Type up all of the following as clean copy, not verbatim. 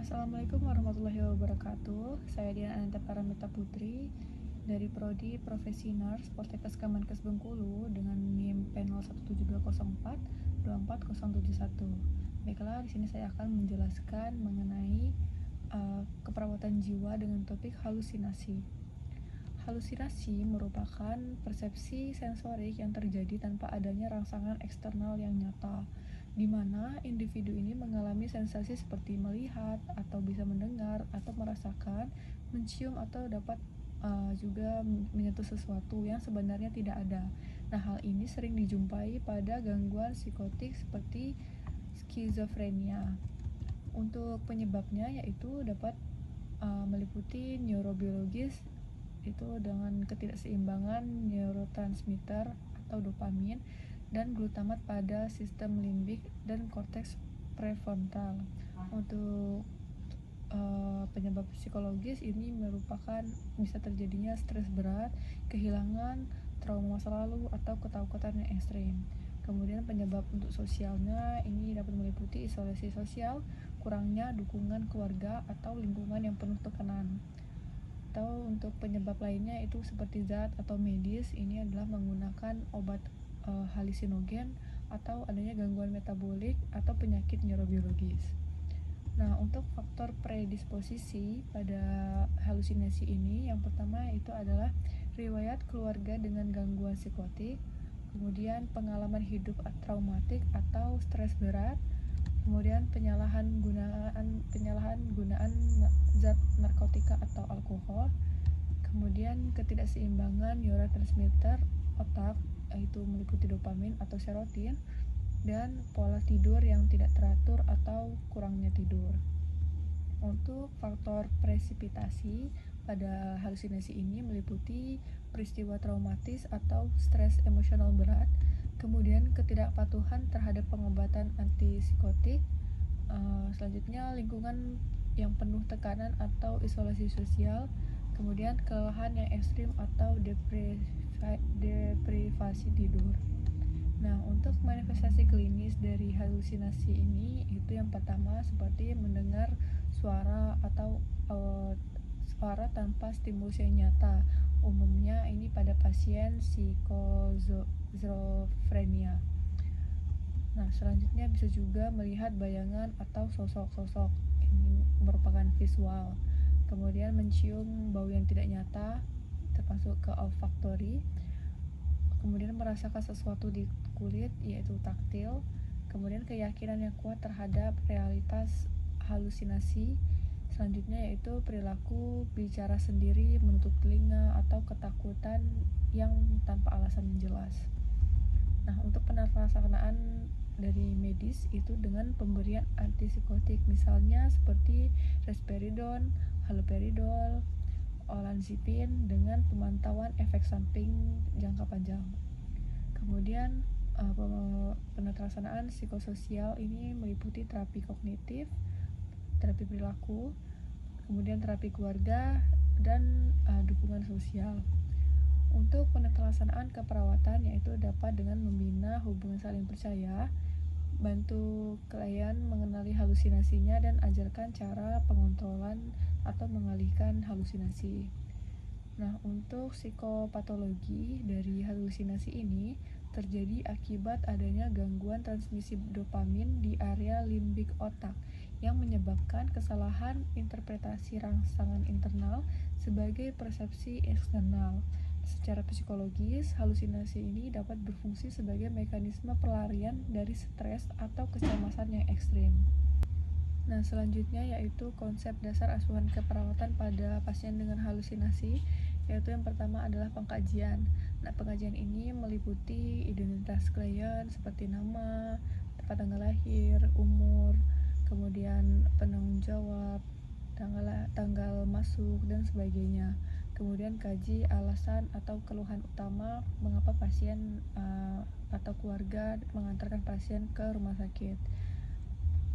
Assalamualaikum warahmatullahi wabarakatuh. Saya Dian Ananta Paramita Putri dari Prodi Profesi Nars Poltekkes Kemenkes Bengkulu dengan NIM P017204 24071. Baiklah, di sini saya akan menjelaskan mengenai keperawatan jiwa dengan topik halusinasi. Halusinasi merupakan persepsi sensorik yang terjadi tanpa adanya rangsangan eksternal yang nyata, di mana individu ini mengalami sensasi seperti melihat, atau bisa mendengar, atau merasakan, mencium, atau dapat juga menyentuh sesuatu yang sebenarnya tidak ada. Nah, hal ini sering dijumpai pada gangguan psikotik seperti skizofrenia. Untuk penyebabnya yaitu dapat meliputi neurobiologis, itu dengan ketidakseimbangan neurotransmitter atau dopamin dan glutamat pada sistem limbik dan korteks prefrontal. Untuk penyebab psikologis ini merupakan bisa terjadinya stres berat, kehilangan, trauma masa lalu, atau ketakutan yang ekstrim. Kemudian penyebab untuk sosialnya ini dapat meliputi isolasi sosial, kurangnya dukungan keluarga atau lingkungan yang penuh tekanan. Atau untuk penyebab lainnya itu seperti zat atau medis, ini adalah menggunakan obat halusinogen atau adanya gangguan metabolik atau penyakit neurobiologis. Nah, untuk faktor predisposisi pada halusinasi ini, yang pertama itu adalah riwayat keluarga dengan gangguan psikotik, kemudian pengalaman hidup traumatik atau stres berat, kemudian penyalahgunaan zat narkotika atau alkohol, kemudian ketidakseimbangan neurotransmitter otak, yaitu meliputi dopamin atau serotin, dan pola tidur yang tidak teratur atau kurangnya tidur. Untuk faktor presipitasi pada halusinasi ini meliputi peristiwa traumatis atau stres emosional berat, kemudian ketidakpatuhan terhadap pengobatan antipsikotik, selanjutnya lingkungan yang penuh tekanan atau isolasi sosial, kemudian kelelahan yang ekstrim atau deprivasi tidur. Nah, untuk manifestasi klinis dari halusinasi ini itu yang pertama seperti mendengar suara atau suara tanpa stimulus yang nyata. Umumnya ini pada pasien skizofrenia. Nah, selanjutnya bisa juga melihat bayangan atau sosok-sosok. Ini merupakan visual. Kemudian mencium bau yang tidak nyata, termasuk ke olfaktori. Kemudian merasakan sesuatu di kulit, yaitu taktil. Kemudian keyakinan yang kuat terhadap realitas halusinasi. Selanjutnya yaitu perilaku bicara sendiri, menutup telinga, atau ketakutan yang tanpa alasan yang jelas. Nah, untuk penelaksanaan dari medis itu dengan pemberian antipsikotik, misalnya seperti risperidon, haloperidol, olanzapine dengan pemantauan efek samping jangka panjang. Kemudian penelaksanaan psikososial ini meliputi terapi kognitif, terapi perilaku, kemudian terapi keluarga, dan dukungan sosial. Untuk penelaksanaan keperawatan yaitu dapat dengan membina hubungan saling percaya, bantu klien mengenali halusinasinya, dan ajarkan cara pengontrolan atau mengalihkan halusinasi. Nah, untuk psikopatologi dari halusinasi ini terjadi akibat adanya gangguan transmisi dopamin di area limbik otak yang menyebabkan kesalahan interpretasi rangsangan internal sebagai persepsi eksternal. Secara psikologis, halusinasi ini dapat berfungsi sebagai mekanisme pelarian dari stres atau kecemasan yang ekstrim. Nah, selanjutnya yaitu konsep dasar asuhan keperawatan pada pasien dengan halusinasi, yaitu yang pertama adalah pengkajian. Nah, pengkajian ini meliputi identitas klien seperti nama, tanggal lahir, umur, kemudian penanggung jawab, tanggal masuk, dan sebagainya. Kemudian kaji alasan atau keluhan utama mengapa pasien atau keluarga mengantarkan pasien ke rumah sakit.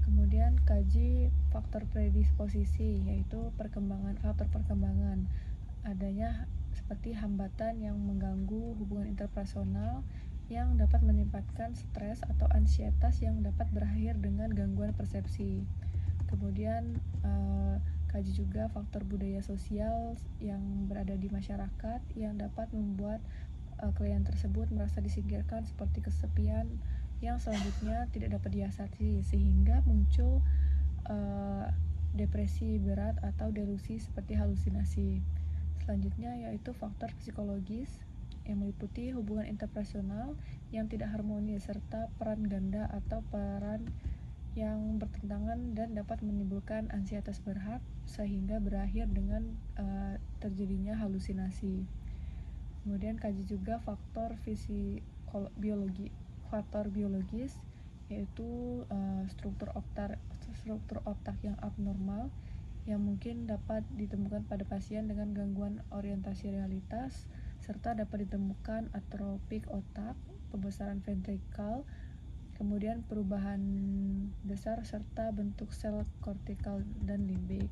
Kemudian kaji faktor predisposisi, yaitu faktor perkembangan, adanya seperti hambatan yang mengganggu hubungan interpersonal yang dapat menyebabkan stres atau ansietas yang dapat berakhir dengan gangguan persepsi. Kemudian kaji juga faktor budaya sosial yang berada di masyarakat yang dapat membuat klien tersebut merasa disingkirkan, seperti kesepian yang selanjutnya tidak dapat diatasi sehingga muncul depresi berat atau delusi seperti halusinasi. Selanjutnya yaitu faktor psikologis yang meliputi hubungan interpersonal yang tidak harmonis serta peran ganda atau peran yang bertentangan dan dapat menimbulkan ansietas berat sehingga berakhir dengan terjadinya halusinasi. Kemudian kaji juga faktor biologis yaitu struktur otak yang abnormal yang mungkin dapat ditemukan pada pasien dengan gangguan orientasi realitas, serta dapat ditemukan atropik otak, pembesaran ventrikal, kemudian perubahan besar serta bentuk sel kortikal dan limbik.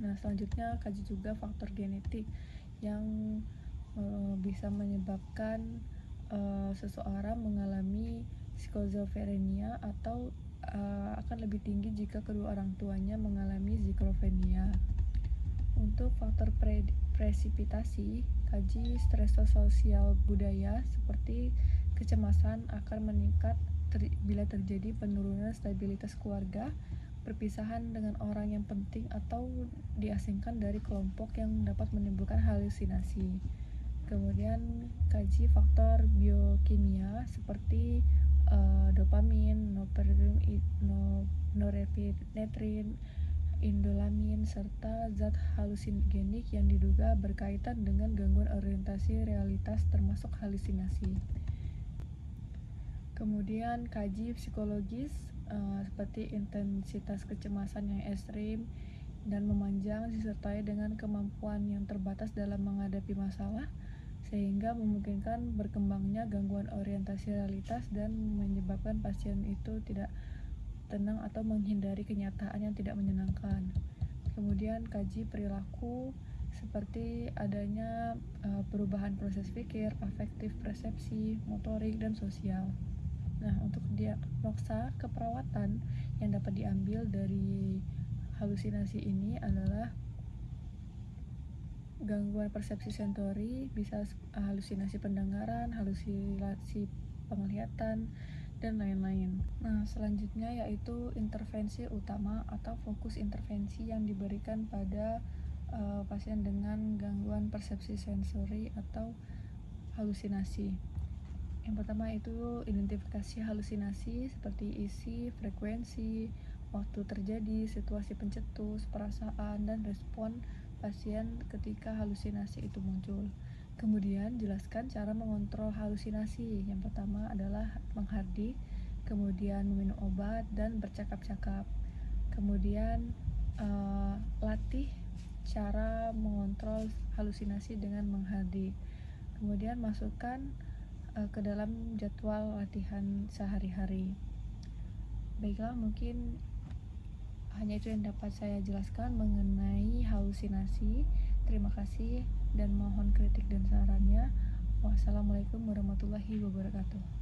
Nah, selanjutnya kaji juga faktor genetik yang bisa menyebabkan seseorang mengalami skizofrenia atau akan lebih tinggi jika kedua orang tuanya mengalami skizofrenia. Untuk faktor presipitasi, kaji stresor sosial budaya seperti kecemasan akan meningkat bila terjadi penurunan stabilitas keluarga, perpisahan dengan orang yang penting, atau diasingkan dari kelompok yang dapat menimbulkan halusinasi. Kemudian kaji faktor biokimia seperti dopamin, norepinefrin, indolamin, serta zat halusigenik yang diduga berkaitan dengan gangguan orientasi realitas termasuk halusinasi. Kemudian kaji psikologis seperti intensitas kecemasan yang ekstrim dan memanjang disertai dengan kemampuan yang terbatas dalam menghadapi masalah sehingga memungkinkan berkembangnya gangguan orientasi realitas dan menyebabkan pasien itu tidak tenang atau menghindari kenyataan yang tidak menyenangkan. Kemudian kaji perilaku seperti adanya perubahan proses pikir, afektif, persepsi, motorik, dan sosial. Nah, untuk diagnosa keperawatan yang dapat diambil dari halusinasi ini adalah gangguan persepsi sensori, bisa halusinasi pendengaran, halusinasi penglihatan, dan lain-lain. Nah, selanjutnya yaitu intervensi utama atau fokus intervensi yang diberikan pada pasien dengan gangguan persepsi sensori atau halusinasi. Yang pertama itu identifikasi halusinasi seperti isi, frekuensi, waktu terjadi, situasi pencetus, perasaan, dan respon pasien ketika halusinasi itu muncul. Kemudian jelaskan cara mengontrol halusinasi. Yang pertama adalah menghardik, kemudian meminum obat, dan bercakap-cakap. Kemudian latih cara mengontrol halusinasi dengan menghardik. Kemudian masukkan ke dalam jadwal latihan sehari-hari. Baiklah, mungkin hanya itu yang dapat saya jelaskan mengenai halusinasi. Terima kasih dan mohon kritik dan sarannya. Wassalamualaikum warahmatullahi wabarakatuh.